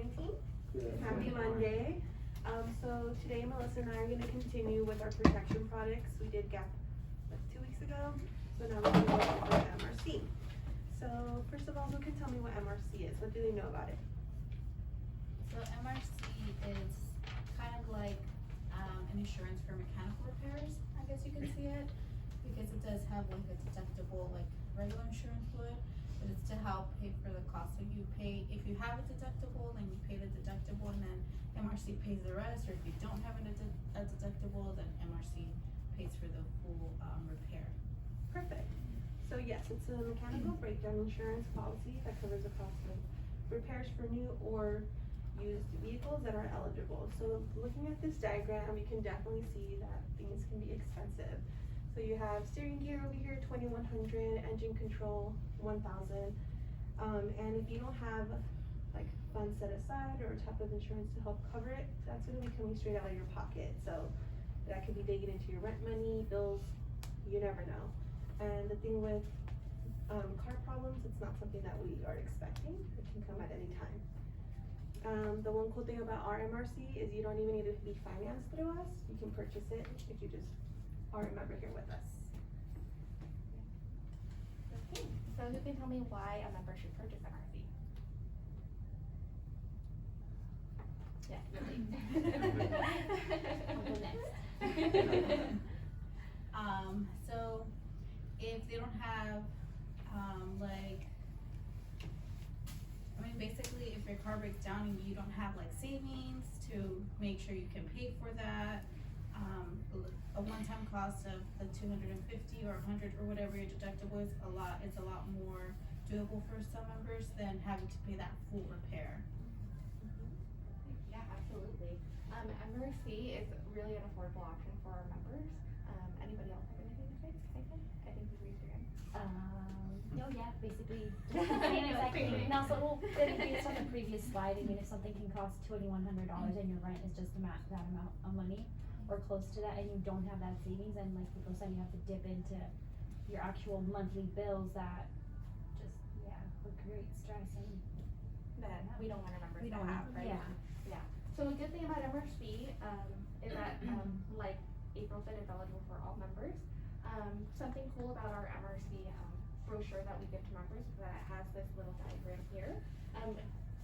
morning, team. Happy Monday. So today Melissa and I are going to continue with our protection products. We did GAP 2 weeks ago, so now we're going to go over MRC. So first of all, who can tell me what MRC is? What do they know about it? So MRC is kind of like an insurance for mechanical repairs, I guess you can see it, because it does have like a deductible like regular insurance would, but it's to help pay for the cost. So you pay, if you have a deductible, then you pay the deductible and then MRC pays the rest, or if you don't have a deductible, then MRC pays for the full repair. Perfect. So yes, it's a mechanical breakdown insurance policy that covers the cost of repairs for new or used vehicles that are eligible. So looking at this diagram, you can definitely see that things can be expensive. So you have steering gear over here, $2,100, engine control, $1,000. And if you don't have like funds set aside or a type of insurance to help cover it, that's gonna be coming straight out of your pocket. So that could be digging into your rent money, bills, you never know. And the thing with car problems, it's not something that we are expecting. It can come at any time. The one cool thing about our MRC is you don't even need to be financed through us. You can purchase it if you just are a member here with us. Okay, so who can tell me why a member should purchase MRC? Yes, Lily. I'll go next. So if they don't have, basically if your car breaks down and you don't have like savings to make sure you can pay for that, a one-time cost of the $250 or $100 or whatever your deductible is, it's a lot more doable for some members than having to pay that full repair. Yeah, absolutely. MRC is really an affordable option for our members. Anybody else have anything to say? I think you raised your hand. No, yeah, basically, just the same exact thing. Now, so, well, based on the previous slide, I mean, if something can cost $2,100 and your rent is just that amount of money, or close to that, and you don't have that savings, and like people said, you have to dip into your actual monthly bills that just, would create stress and. That we don't want our members We to don't have, want- right? yeah. So a good thing about MRC, is that, like April said, it's eligible for all members. Something cool about our MRC, brochure that we give to members is that it has this little diagram here.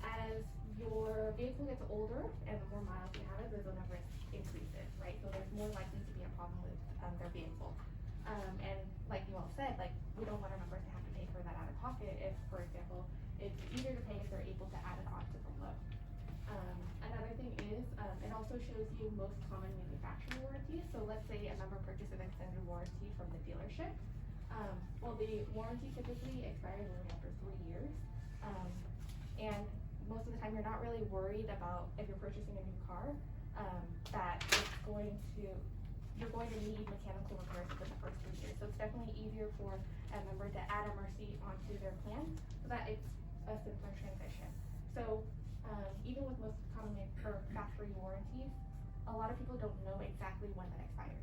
As your vehicle gets older and the more miles you have it, the number increases, right? So there's more likely to be a problem with their vehicle. And like you all said, like we don't want our members to have to pay for that out of pocket if, for example, it's easier to pay if they're able to add it on to the loan. Another thing is, it also shows you most common manufacturer warranties. So let's say a member purchases an extended warranty from the dealership. Well, the warranty typically expires only after 3 years. And most of the time you're not really worried about if you're purchasing a new car, that you're going to need mechanical repairs within the first 3 years. So it's definitely easier for a member to add MRC onto their plan so that it's a simpler transition. So even with most common or factory warranties, a lot of people don't know exactly when that expires.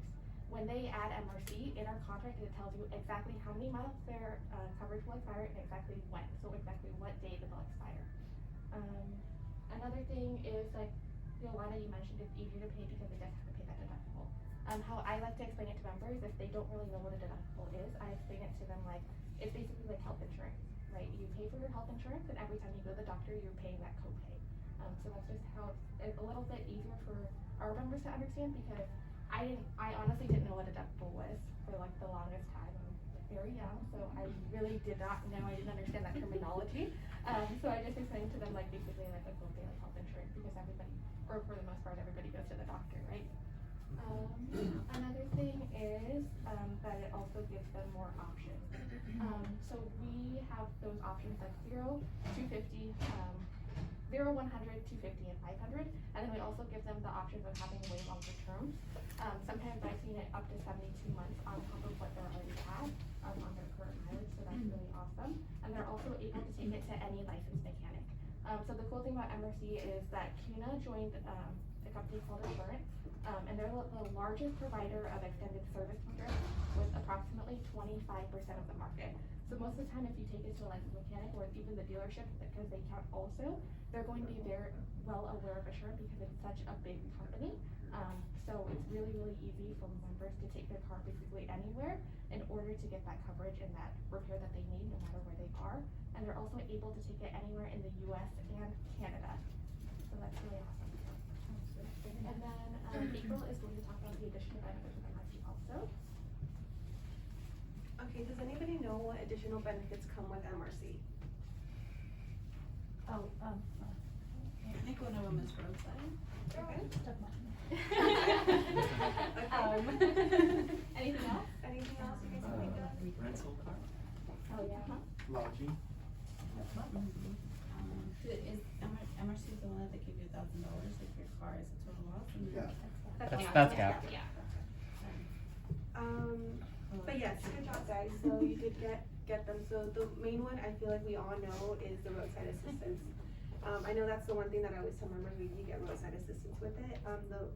When they add MRC in our contract, it tells you exactly how many miles their coverage will expire and exactly when, so exactly what date it will expire. Another thing is, like Yolanda, you mentioned it's easier to pay because it doesn't have to pay that deductible. How I like to explain it to members, if they don't really know what a deductible is, I explain it to them like it's basically like health insurance, right? You pay for your health insurance, and every time you go to the doctor, you're paying that copay. So that's just how it's a little bit easier for our members to understand, because I honestly didn't know what a deductible was for like the longest time. I'm very young, so I really did not know. I didn't understand that terminology. So I just explained to them like basically like a copay, like health insurance, because everybody, or for the most part, everybody goes to the doctor, right? Another thing is that it also gives them more options. So we have those options like 0, 250, 0, 100, 250, and 500, and then we also give them the options of having way longer terms. Sometimes I've seen it up to 72 months on top of what they're already at on their current mileage, so that's really awesome. And they're also able to take it to any licensed mechanic. So the cool thing about MRC is that CUNA joined a company called Assurance, and they're the largest provider of extended service contracts with approximately 25% of the market. So most of the time, if you take it to a licensed mechanic or even the dealership, because they count also, they're going to be very well aware of Assurant because it's such a big company. So it's really, really easy for members to take their car basically anywhere in order to get that coverage and that repair that they need, no matter where they are. And they're also able to take it anywhere in the US and Canada. So that's really awesome. And then April is going to talk about the additional benefits of MRC also. Okay, does anybody know what additional benefits come with MRC? Oh, I think one of them is roadside. Okay. stuck mine. Anything else? Anything else you guys can think of? Rental car? Oh, yeah. Lodging? Is MRC the one that give you $1,000 if your car is a total loss? And then- Yeah. That's cap. Yeah. But yes, good job guys, so you did get them, so the main one I feel like we all know is the roadside assistance. I know that's the one thing that I always tell members, you get roadside assistance with it,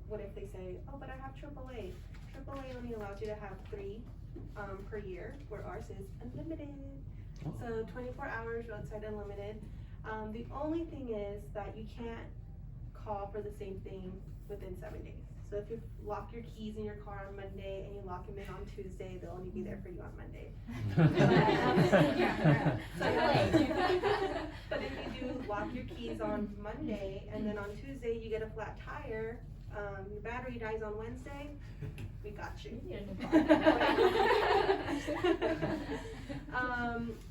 what if they say, oh, but I have AAA. AAA only allows you to have 3, per year, where ours is unlimited. So 24 hours roadside unlimited. The only thing is that you can't call for the same thing within 7 days. So if you lock your keys in your car on Monday and you lock them in on Tuesday, they'll only be there for you on Monday. But if you do lock your keys on Monday and then on Tuesday you get a flat tire, your battery dies on Wednesday, we got you.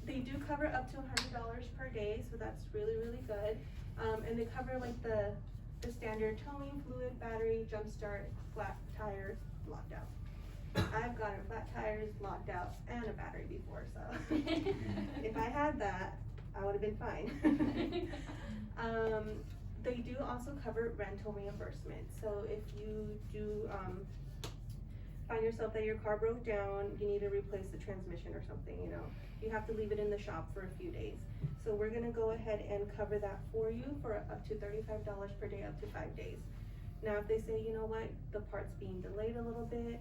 They do cover up to $100 per day, so that's really, really good. And they cover like the standard towing, fluid, battery, jump start, flat tires, locked out. I've gotten flat tires, locked out, and a battery before, so if I had that, I would have been fine. They do also cover rental reimbursement, so if you do find yourself that your car broke down, you need to replace the transmission or something, you know, you have to leave it in the shop for a few days. So we're gonna go ahead and cover that for you for up to $35 per day, up to 5 days. Now, if they say, you know what, the part's being delayed a little bit,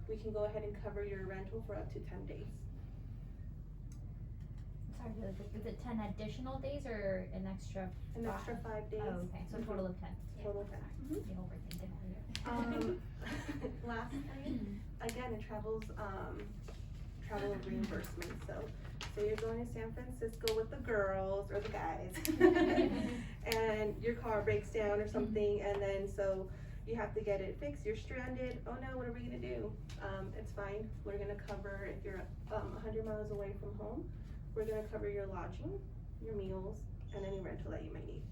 we can go ahead and cover your rental for up to 10 days. Sorry, really quick, is it 10 additional days or an extra? An extra 5 days. Oh, okay, so a total of 10. Total 10. You're overthinking it here. Last thing, again, it travel reimbursement, so you're going to San Francisco with the girls or the guys, and your car breaks down or something, and then so you have to get it fixed, you're stranded, oh no, what are we gonna do? It's fine, we're gonna cover, if you're 100 miles away from home, we're gonna cover your lodging, your meals, and any rental that you may need.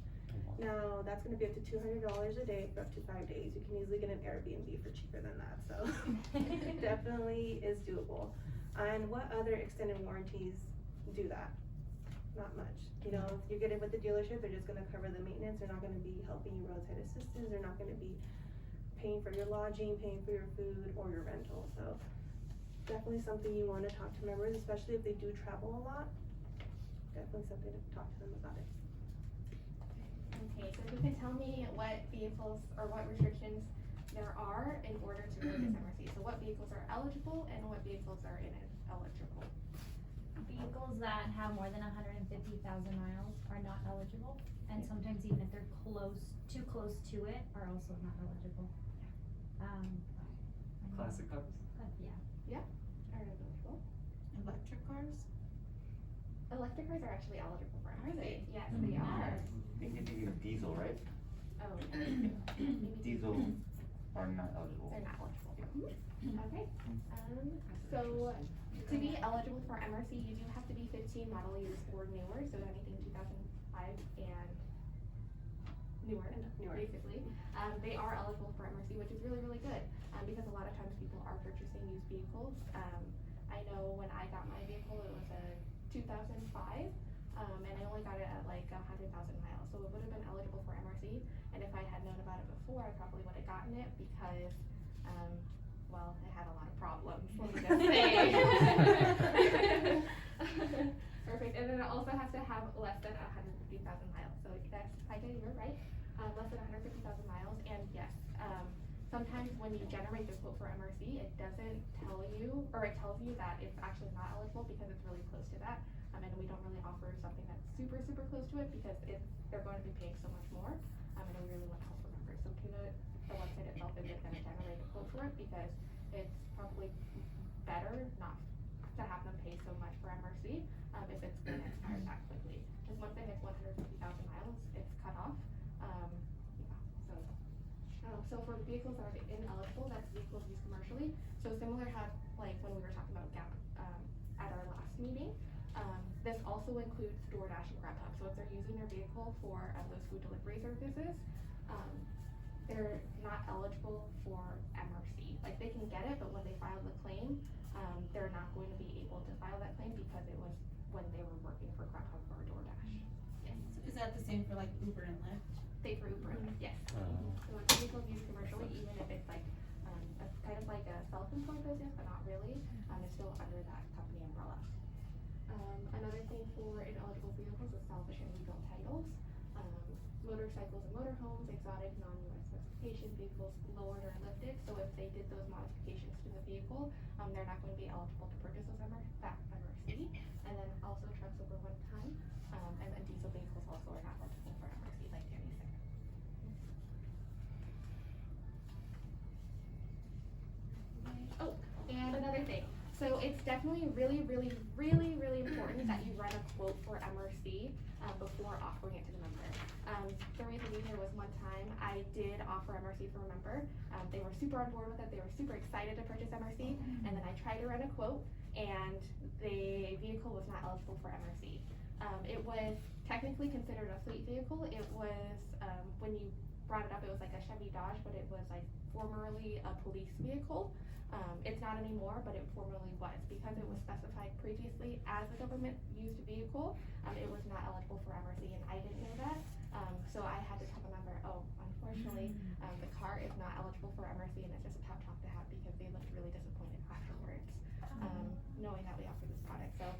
Now, that's gonna be up to $200 a day for up to 5 days. You can easily get an Airbnb for cheaper than that, so definitely is doable. And what other extended warranties do that? Not much. You know, if you get it with the dealership, they're just gonna cover the maintenance. They're not gonna be helping you roadside assistance. They're not gonna be paying for your lodging, paying for your food, or your rental. So definitely something you wanna talk to members, especially if they do travel a lot. Definitely something to talk to them about it. Okay, so if you can tell me what vehicles or what restrictions there are in order to go to this MRC. So what vehicles are eligible and what vehicles are ineligible? Vehicles that have more than 150,000 miles are not eligible, and sometimes even if they're too close to it, are also not eligible. Classic cars? Yeah. Are eligible. Electric cars? Electric cars are actually eligible for Are they? MRC. Yes, they are. Thinking of diesel, right? Oh, Diesel are not eligible. they're not eligible. Okay, so to be eligible for MRC, you do have to be 15 model years or newer, so anything 2005 and newer, basically. They are eligible for MRC, which is really, really good, because a lot of times people are purchasing used vehicles. I know when I got my vehicle, it was a 2005, and I only got it at like 100,000 miles, so it would have been eligible for MRC, and if I had known about it before, I probably would have gotten it because, well, it had a lot of problems, let me just say. Perfect, and then it also has to have less than 150,000 miles, so that's, Saika, you're right, less than 150,000 miles, and yes, sometimes when you generate the quote for MRC, it doesn't tell you, or it tells you that it's actually not eligible because it's really close to that. And we don't really offer something that's super, super close to it because they're going to be paying so much more. And we really want to help the members. So CUNA, the website itself isn't going to generate a quote for it because it's probably better not to have them pay so much for MRC if it's going to expire that quickly. Because once it hits 150,000 miles, it's cut off. So for vehicles that are ineligible, that's vehicles used commercially. So similar have, like when we were talking about GAP at our last meeting, this also includes DoorDash and Grubhub. So if they're using their vehicle for those food delivery services, they're not eligible for MRC. Like they can get it, but when they file the claim, they're not going to be able to file that claim because it was when they were working for Grubhub or DoorDash. Yes. Is that the same for like Uber and Lyft? Same for Uber and Lyft, yes. So it's vehicles used commercially, even if it's like a kind of like a self-employed business, but not really. It's still under that company umbrella. Another thing for ineligible vehicles is selfish and legal titles. Motorcycles and motorhomes, exotic non-US specification vehicles lowered or lifted. So if they did those modifications to the vehicle, they're not going to be eligible to purchase those MRC. And then also trucks over 1 ton, and then diesel vehicles also are not eligible for MRC, like Danny said. Oh, and another thing. So it's definitely really, really, really, really important that you run a quote for MRC before offering it to the member. The reason being there was one time I did offer MRC for a member. They were super on board with it. They were super excited to purchase MRC. And then I tried to run a quote and the vehicle was not eligible for MRC. It was technically considered a fleet vehicle. It was, when you brought it up, it was like a Chevy Dodge, but it was like formerly a police vehicle. It's not anymore, but it formerly was. Because it was specified previously as a government used vehicle, it was not eligible for MRC, and I didn't know that. So I had to tell the member, unfortunately, the car is not eligible for MRC, and it's just a tough talk to have because they looked really disappointed afterwards, knowing that we offer this product. So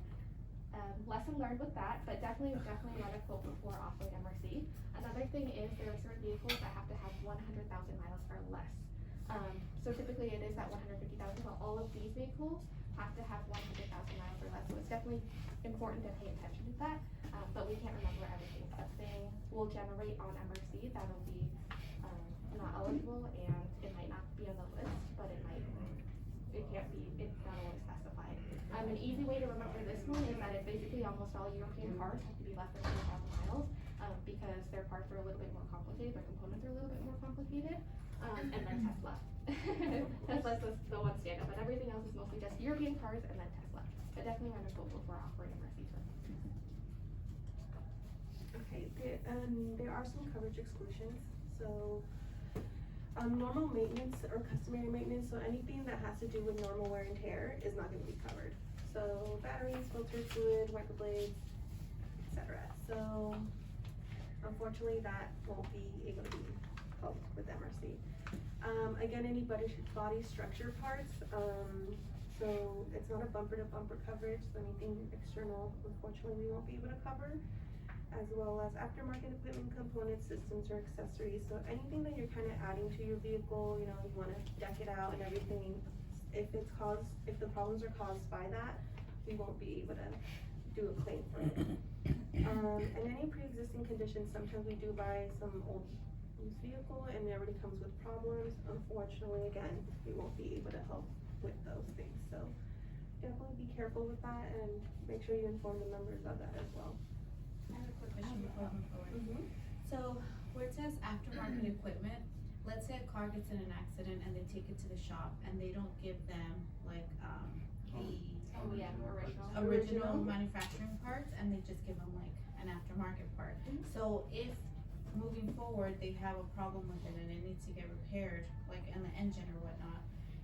lesson learned with that, but definitely run a quote before offering MRC. Another thing is there are certain vehicles that have to have 100,000 miles or less. So typically it is that 150,000, but all of these vehicles have to have 100,000 miles or less. So it's definitely important to pay attention to that, but we can't remember everything. Something will generate on MRC that'll be not eligible, and it might not be on the list, but it's not always specified. An easy way to remember this one is that basically almost all European cars have to be less than 100,000 miles because their parts are a little bit more complicated, their components are a little bit more complicated, and then Tesla. Tesla's the one standout, but everything else is mostly just European cars and then Tesla. But definitely run a quote before offering MRC for them. Okay, there are some coverage exclusions. So normal maintenance or customary maintenance, so anything that has to do with normal wear and tear is not going to be covered. So batteries, filters, fluid, wiper blades, etc. So unfortunately that won't be able to be helped with MRC. Again, any body structure parts, so it's not a bumper to bumper coverage, so anything external unfortunately we won't be able to cover, as well as aftermarket equipment, components, systems, or accessories. So anything that you're kind of adding to your vehicle, you want to deck it out and everything, if the problems are caused by that, we won't be able to do a claim for it. And any pre-existing conditions, sometimes we do buy some old used vehicle and it already comes with problems. Unfortunately, again, we won't be able to help with those things. So definitely be careful with that and make sure you inform the members of that as well. I have a quick question before we move forward. So where it says aftermarket equipment, let's say a car gets in an accident and they take it to the shop and they don't give them like the original manufacturing parts, and they just give them like an aftermarket part. So if moving forward they have a problem with it and it needs to get repaired, like in the engine or whatnot,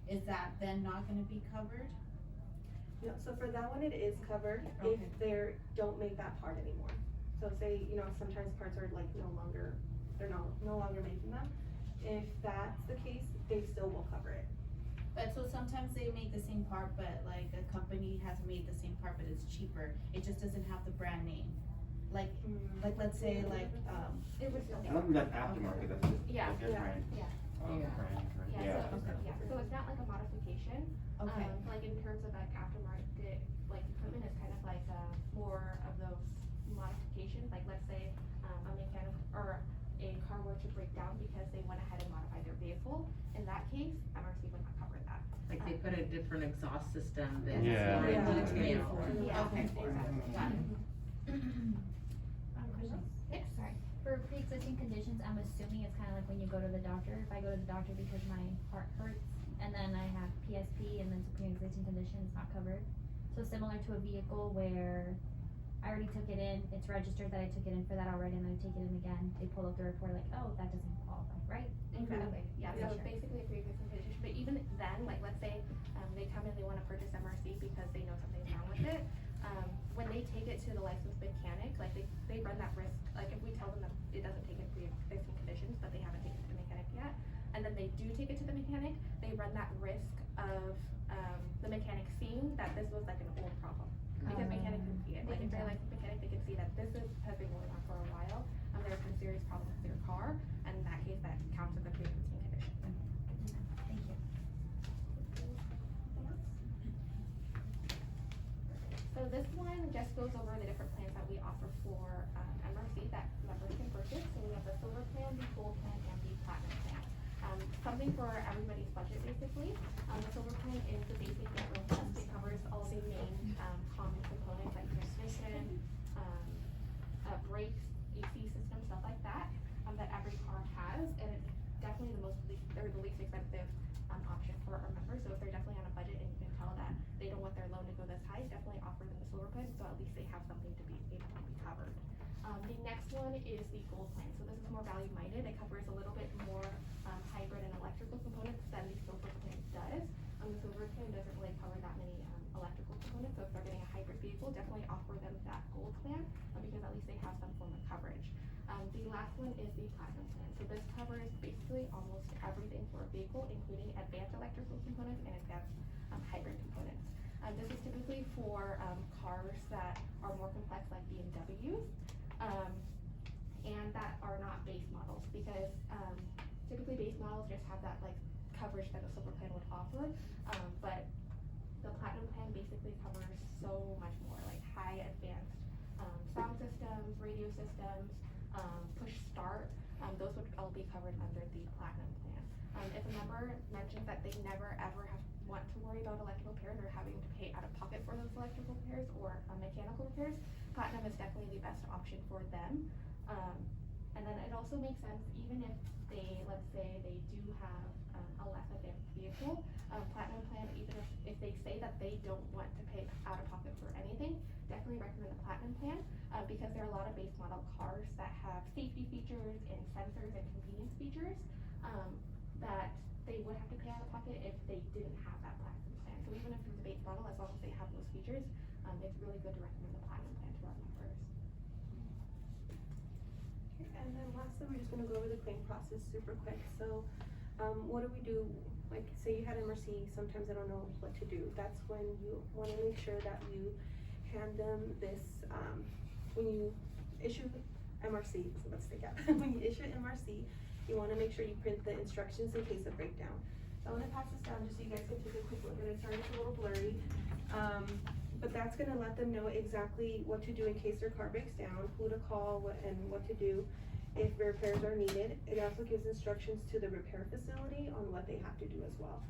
is that then not going to be covered? No, so for that one it is covered if they don't make that part anymore. So say, sometimes parts are like no longer making them. If that's the case, they still will cover it. But so sometimes they make the same part, but like a company has made the same part, but it's cheaper. It just doesn't have the brand name. Like let's say It was still I don't think that's aftermarket, that's just Yeah, a different. yeah. Yeah. brand, right? Yeah, so, okay. so it's not like a modification. Okay. Like in terms of like aftermarket, like equipment is kind of like, more of those modifications, like let's say, a mechanic or a car were to break down because they went ahead and modified their vehicle, in that case, MRC would not cover that. Like they put a different exhaust system than Yeah. more Yeah. detail. Yeah. Okay. Exactly, got it. Question? Yes. Sorry. For pre-existing conditions, I'm assuming it's kinda like when you go to the doctor, if I go to the doctor because my heart hurts, and then I have PSP and then it's a pre-existing condition, it's not covered. So similar to a vehicle where I already took it in, it's registered that I took it in for that already, and then I take it in again, they pull up the report like, oh, that doesn't qualify, right? Exactly, yeah, Yeah, so sure. basically a pre-existing condition, but even then, like, let's say, they come in, they wanna purchase MRC because they know something's wrong with it. When they take it to the licensed mechanic, like, they run that risk, like, if we tell them that it doesn't take in pre-existing conditions, but they haven't taken it to the mechanic yet, and then they do take it to the mechanic, they run that risk of, the mechanic seeing that this was like an old problem. Because mechanics can see it, They like, can if they're tell. like mechanic, they can see that this has been going on for a while, there are some serious problems with your car, and in that case, that counts as a pre-existing condition. Thank you. So this one just goes over the different plans that we offer for, MRC that members can purchase, so we have the silver plan, the gold plan, and the platinum plan. Something for everybody's budget basically, the silver plan is the basic net real test, it covers all the main, common components like transmission, brakes, AC system, stuff like that, that every car has, and it's definitely the least expensive, option for our members, so if they're definitely on a budget and you can tell that they don't want their loan to go this high, definitely offer them the silver plan, so at least they have something to be able to be covered. The next one is the gold plan, so this is more value minded, it covers a little bit more, hybrid and electrical components than the silver plan does. The silver plan doesn't really cover that many, electrical components, so if they're getting a hybrid vehicle, definitely offer them that gold plan, because at least they have some form of coverage. The last one is the platinum plan, so this covers basically almost everything for a vehicle, including advanced electrical components and advanced, hybrid components. This is typically for, cars that are more complex like BMWs, and that are not base models, because, typically base models just have that like coverage that a silver plan would offer, but the platinum plan basically covers so much more, like high advanced, sound systems, radio systems, push start, those would all be covered under the platinum plan. If a member mentions that they never ever want to worry about electrical repairs or having to pay out of pocket for those electrical repairs or, mechanical repairs, platinum is definitely the best option for them. And then it also makes sense, even if they, let's say they do have, a less advanced vehicle, platinum plan, even if they say that they don't want to pay out of pocket for anything, definitely recommend the platinum plan, because there are a lot of base model cars that have safety features and sensors and convenience features, that they would have to pay out of pocket if they didn't have that platinum plan. So even if it's a base model, as long as they have those features, it's really good to recommend the platinum plan to our members. Okay, and then lastly, we're just gonna go over the claim process super quick, so, what do we do, like, say you had MRC, sometimes I don't know what to do, that's when you wanna make sure that you hand them this, when you issue MRC, so let's take out, when you issue MRC, you wanna make sure you print the instructions in case of breakdown. So I'm gonna pass this down just so you guys can take a quick look at it, sorry it's a little blurry, but that's gonna let them know exactly what to do in case their car breaks down, who to call, and what to do if repairs are needed. It also gives instructions to the repair facility on what they have to do as well.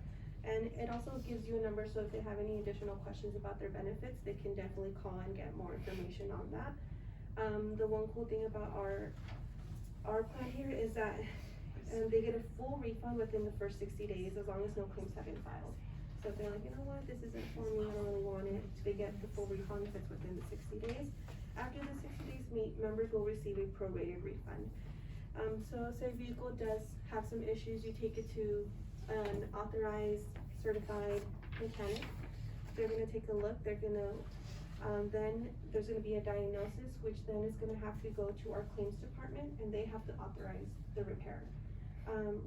And it also gives you a number, so if they have any additional questions about their benefits, they can definitely call and get more information on that. The one cool thing about our plan here is that, they get a full refund within the first 60 days as long as no claims have been filed. So if they're like, you know what, this isn't for me, I don't really want it, they get the full refund if it's within the 60 days. After the 60 days meet, members will receive a prorated refund. So say a vehicle does have some issues, you take it to an authorized, certified mechanic. They're gonna take a look, they're gonna, then there's gonna be a diagnosis, which then is gonna have to go to our claims department, and they have to authorize the repair.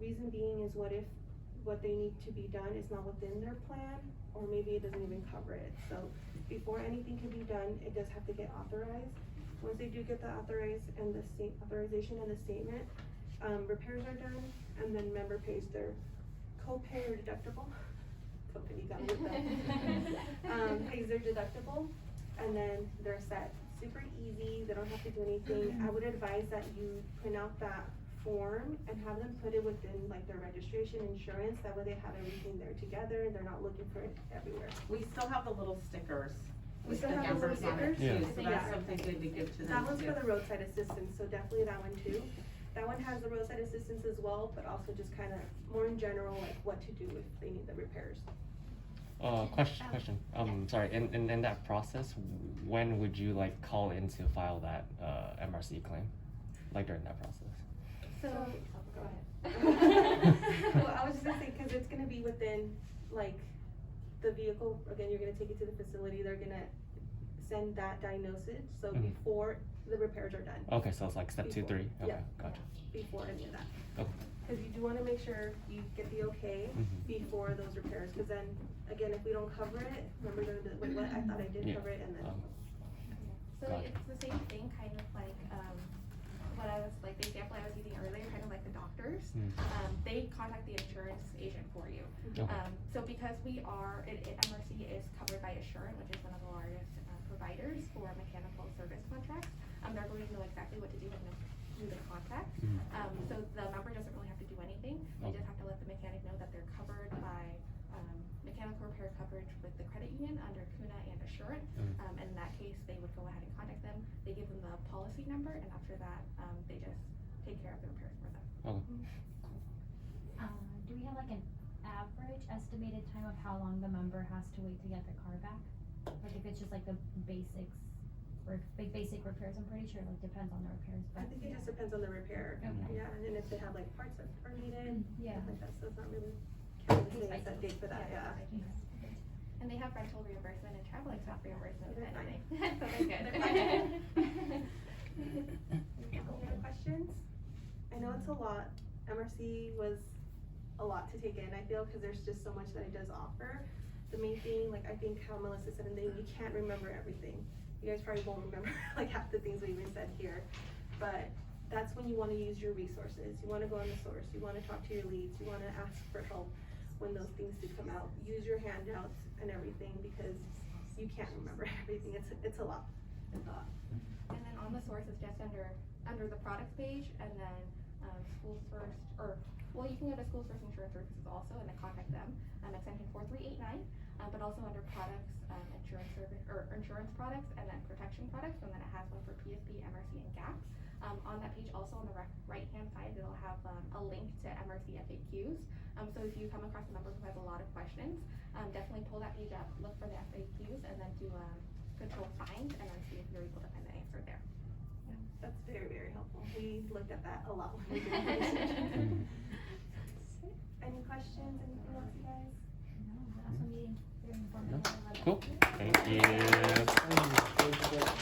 Reason being is what if what they need to be done is not within their plan, or maybe it doesn't even cover it. So before anything can be done, it does have to get authorized. Once they do get the authorization and the statement, repairs are done, and then member pays their copay or deductible. Copay, you got it with them. Pays their deductible, and then they're set. Super easy, they don't have to do anything. I would advise that you print out that form and have them put it within like their registration insurance, that way they have everything there together and they're not looking for it everywhere. We still have the little stickers. We with still the have the little numbers on it stickers? too, Yeah. so Yeah. that's something good to give to them That one's too. for the roadside assistance, so definitely that one too. That one has the roadside assistance as well, but also just kinda more in general, like what to do if they need the repairs. Question, sorry, in that process, when would you like call in to file that, MRC claim? Like during that process? So, Go ahead. well, I was just gonna say, cause it's gonna be within, like, the vehicle, again, you're gonna take it to the facility, they're gonna send that diagnosis, so Mhm. before the repairs are done. Okay, so it's like step 2, Before. 3, okay, Yeah. gotcha. Before any of that. Okay. Cause you do wanna make sure you get the okay Mhm. before those repairs, cause then, again, if we don't cover it, remember they're gonna be, wait, what, I thought I did Yeah. cover it, and then. So Got it. it's the same thing, kind of like, what I was, like, the example I was using earlier, kind of like the doctors. Mm. They contact the insurance agent for you. Okay. So because we are, MRC is covered by Assurant, which is one of the largest, providers for mechanical service contracts, they're going to know exactly what to do and who to contact. Mhm. So the member doesn't really have to do anything, they Okay. just have to let the mechanic know that they're covered by, mechanical repair coverage with the credit union under CUNA and Assurant. Mhm. And in that case, they would go ahead and contact them, they give them the policy number, and after that, they just take care of the repairs for them. Okay. Do we have like an average estimated time of how long the member has to wait to get their car back? Like if it's just like the basics, or basic repairs, I'm pretty sure it like depends on the repairs, I but. think it just depends on the repair, Okay. yeah, and then if they have like parts that are needed, Yeah. stuff like that, so it's not really, can't really Case say by it's that case. date for that, yeah. And they have rental reimbursement and travel expense reimbursement, They're if fine. anything, so they're good. Any other questions? I know it's a lot, MRC was a lot to take in, I feel, cause there's just so much that it does offer. The main thing, like I think how Melissa said, and we can't remember everything. You guys probably won't remember like half the things we even said here, but that's when you wanna use your resources. You wanna go on the source, you wanna talk to your leads, you wanna ask for help when those things do come out. Use your handouts and everything, because you can't remember everything, it's a lot, it's a lot. And then on the source, it's just under the products page, and then, schools first, well, you can go to schools first insurance services also, and then contact them, extension 4389, but also under products, insurance service, or insurance products, and then protection products, and then it has one for PSP, MRC, and GAP. On that page, also on the right-hand side, it'll have, a link to MRC FAQs. So if you come across a member who has a lot of questions, definitely pull that page up, look for the FAQs, and then do, control find, and then see if you're able to find the answer there. That's very, very helpful. We looked at that a lot when we did the research. Any questions, anything else, you guys? No, awesome meeting, very informative. I love it. Cool, thank you.